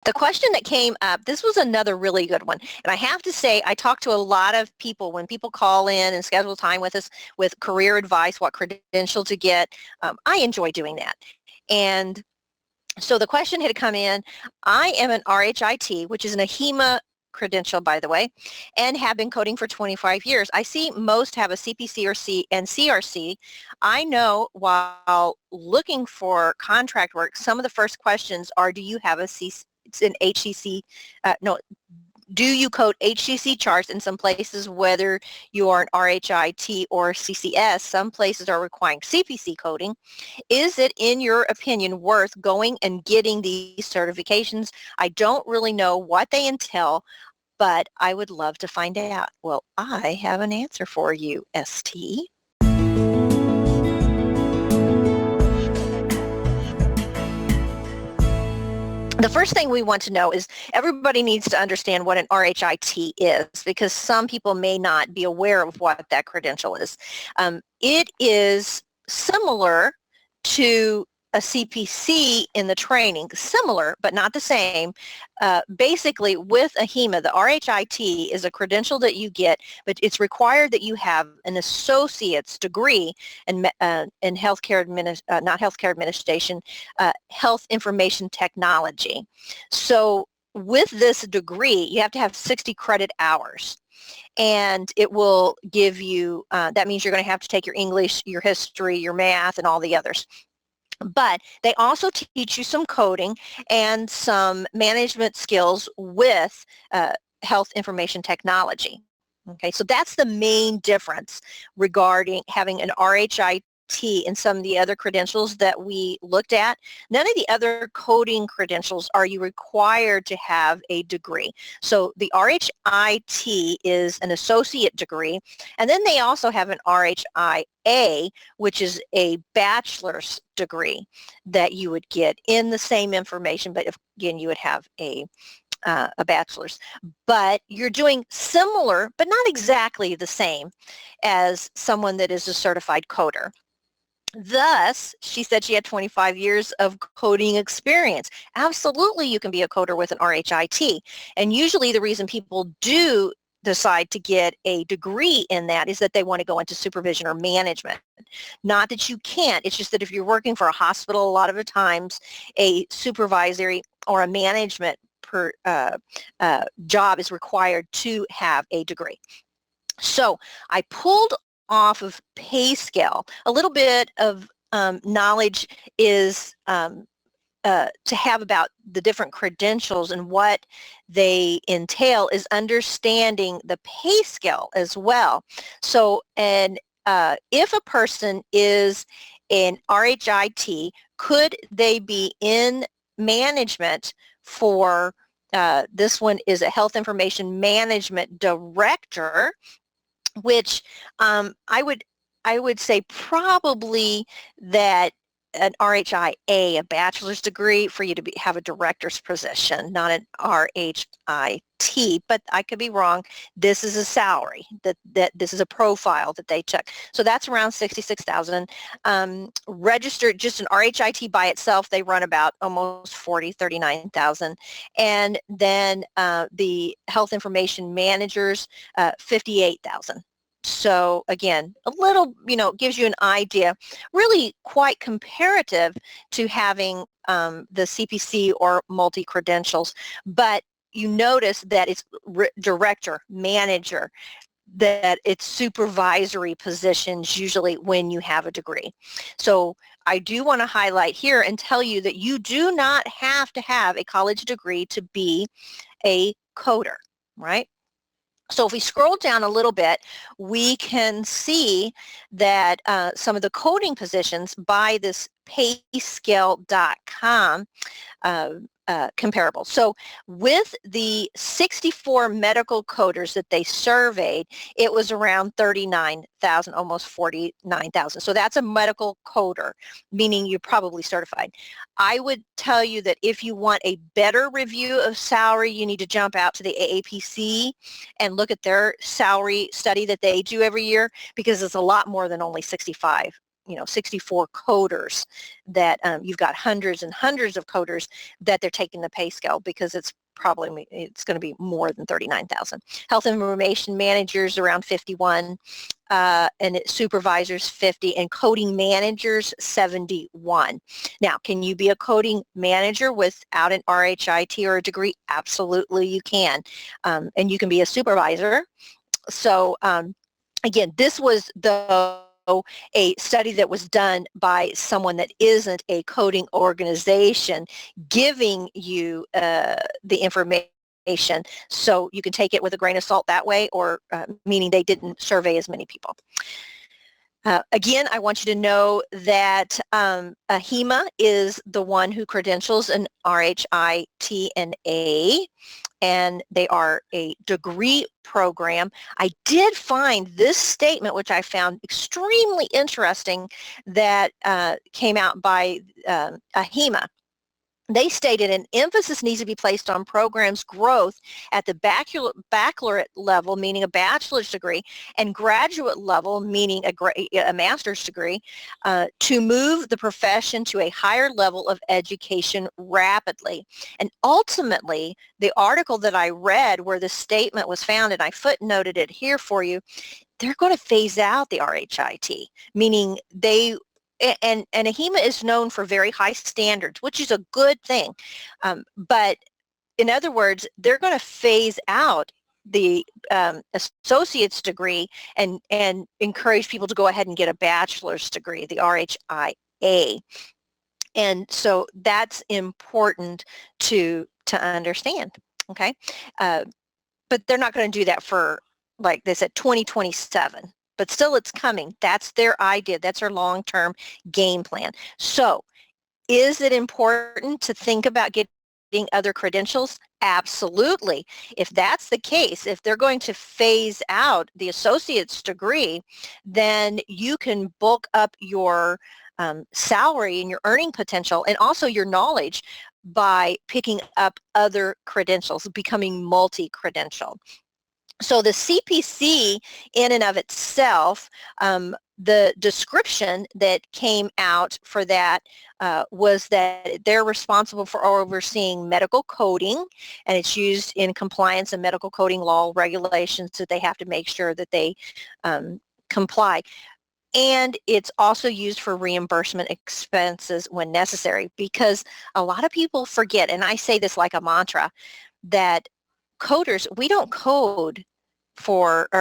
The question that came up, this was another really good one. And I have to say, I talk to a lot of people when people call in and schedule time with us with career advice, what credential to get. I enjoy doing that. And so the question had come in, I am an RHIT, which is an AHIMA credential, by the way, and have been coding for 25 years. I see most have a CPC or and CRC. I know while looking for contract work, some of the first questions are, do you have it's an HCC, no, do you code HCC charts in some places, whether you are an RHIT or CCS? Some places are requiring CPC coding. Is it, in your opinion, worth going and getting these certifications? I don't really know what they entail, but I would love to find out. Well, I have an answer for you, ST. The first thing we want to know is everybody needs to understand what an RHIT is, because some people may not be aware of what that credential is. It is similar to a CPC in the training, similar but not the same. Basically, with AHIMA, the RHIT is a credential that you get, but it's required that you have an associate's degree in healthcare not healthcare administration, health information technology. So with this degree, you have to have 60 credit hours. And it will give you, that means you're going to have to take your English, your history, your math, and all the others. But they also teach you some coding and some management skills with health information technology. Okay, so that's the main difference regarding having an RHIT and some of the other credentials that we looked at. None of the other coding credentials are you required to have a degree. So the RHIT is an associate degree, and then they also have an RHIA, which is a bachelor's degree that you would get in the same information, but again, you would have a bachelor's. But you're doing similar, but not exactly the same as someone that is a certified coder. Thus, she said she had 25 years of coding experience. Absolutely, you can be a coder with an RHIT. And usually the reason people do decide to get a degree in that is that they want to go into supervision or management. Not that you can't, it's just that if you're working for a hospital, a lot of the times a supervisory or a management job is required to have a degree. So I pulled off of pay scale. A little bit of knowledge is to have about the different credentials and what they entail is understanding the pay scale as well. So, and if a person is an RHIT, could they be in management for, this one is a health information management director, which I would say probably that an RHIA, a bachelor's degree, for you to have a director's position, not an RHIT, but I could be wrong. This is a salary, that this is a profile that they check. So that's around 66,000. Registered, just an RHIT by itself, they run about almost 39,000. And then the health information managers, 58,000. So again, a little, gives you an idea, really quite comparative to having the CPC or multi-credentials, but you notice that it's director, manager, that it's supervisory positions usually when you have a degree. So I do want to highlight here and tell you that you do not have to have a college degree to be a coder, right? So if we scroll down a little bit, we can see that some of the coding positions by this payscale.com comparable. So with the 64 medical coders that they surveyed, it was around 39,000, almost 49,000. So that's a medical coder, meaning you're probably certified. I would tell you that if you want a better review of salary, you need to jump out to the AAPC and look at their salary study that they do every year, because it's a lot more than only 65 64 coders that you've got hundreds and hundreds of coders that they're taking the pay scale because it's going to be more than 39,000. Health information managers around 51, and supervisors 50, and coding managers 71. Now, can you be a coding manager without an RHIT or a degree? Absolutely, you can, and you can be a supervisor. So again, this was a study that was done by someone that isn't a coding organization giving you the information, so you can take it with a grain of salt that way, or meaning they didn't survey as many people. Again, I want you to know that AHIMA is the one who credentials an RHIT and A, and they are a degree program. I did find this statement, which I found extremely interesting, that came out by AHIMA. They stated an emphasis needs to be placed on programs growth at the baccalaureate level, meaning a bachelor's degree, and graduate level, meaning a master's degree, to move the profession to a higher level of education rapidly. And ultimately, the article that I read where the statement was found, and I footnoted it here for you, they're going to phase out the RHIT, meaning and AHIMA is known for very high standards, which is a good thing. But in other words, they're going to phase out the associate's degree and encourage people to go ahead and get a bachelor's degree, the RHIA. And so that's important to understand, okay? But they're not going to do that for, like they said, 2027. But still, it's coming. That's their idea. That's their long-term game plan. So is it important to think about getting other credentials? Absolutely. If that's the case, if they're going to phase out the associate's degree, then you can bulk up your salary and your earning potential and also your knowledge by picking up other credentials, becoming multi-credential. So the CPC in and of itself, the description that came out for that was that they're responsible for overseeing medical coding, and it's used in compliance and medical coding law regulations that they have to make sure that they comply. And it's also used for reimbursement expenses when necessary, because a lot of people forget, and I say this like a mantra, that coders, we don't code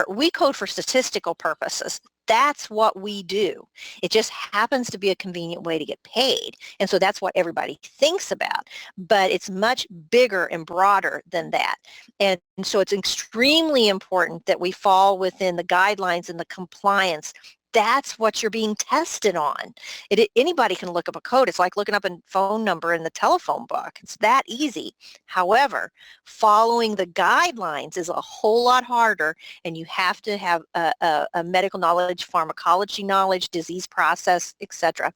we code for statistical purposes. That's what we do. It just happens to be a convenient way to get paid. And so that's what everybody thinks about. But it's much bigger and broader than that. And so it's extremely important that we fall within the guidelines and the compliance. That's what you're being tested on. Anybody can look up a code. It's like looking up a phone number in the telephone book. It's that easy. However, following the guidelines is a whole lot harder, and you have to have a medical knowledge, pharmacology knowledge, disease process, etc.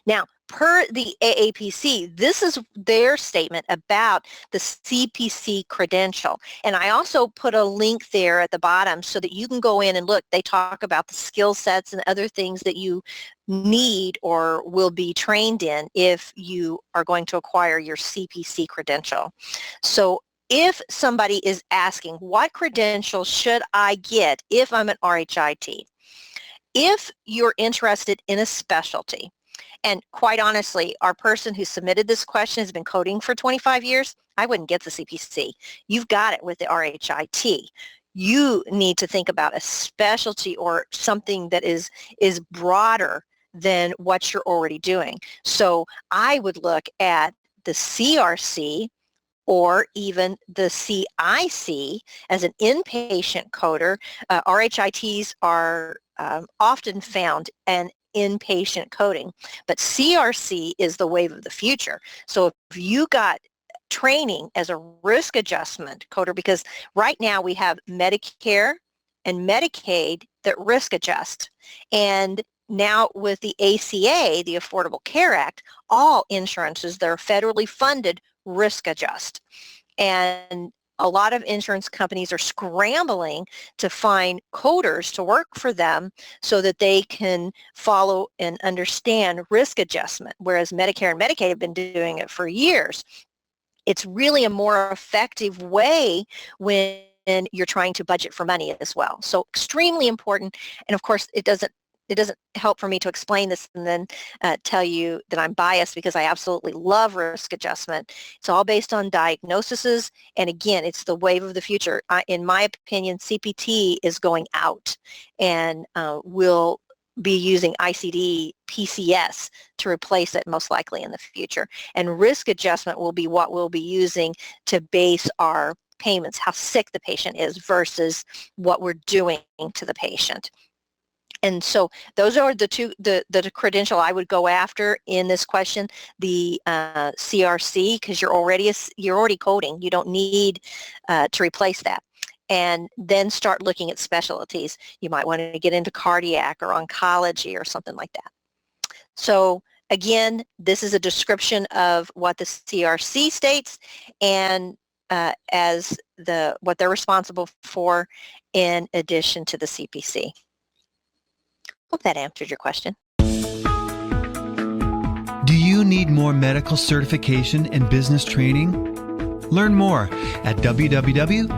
Now, per the AAPC, this is their statement about the CPC credential. And I also put a link there at the bottom so that you can go in and look. They talk about the skill sets and other things that you need or will be trained in if you are going to acquire your CPC credential. So if somebody is asking, what credential should I get if I'm an RHIT? If you're interested in a specialty, and quite honestly, our person who submitted this question has been coding for 25 years, I wouldn't get the CPC. You've got it with the RHIT. You need to think about a specialty or something that is broader than what you're already doing. So I would look at the CRC or even the CIC as an inpatient coder. RHITs are often found in inpatient coding, but CRC is the wave of the future. So if you got training as a risk adjustment coder, because right now we have Medicare and Medicaid that risk adjust, and now with the ACA, the Affordable Care Act, all insurances that are federally funded risk adjust. And a lot of insurance companies are scrambling to find coders to work for them so that they can follow and understand risk adjustment, whereas Medicare and Medicaid have been doing it for years. It's really a more effective way when you're trying to budget for money as well. So extremely important. And of course, it doesn't help for me to explain this and then tell you that I'm biased, because I absolutely love risk adjustment. It's all based on diagnoses. And again, it's the wave of the future. In my opinion, CPT is going out, and will be using ICD PCS to replace it most likely in the future. And risk adjustment will be what we'll be using to base our payments, how sick the patient is versus what we're doing to the patient. And so those are the two, the credential I would go after in this question, the CRC, because you're already coding. You don't need to replace that. And then start looking at specialties. You might want to get into cardiac or oncology or something like that. So again, this is a description of what the CRC states and as what they're responsible for in addition to the CPC. Hope that answered your question. Do you need more medical certification and business training? Learn more at www.cco.us.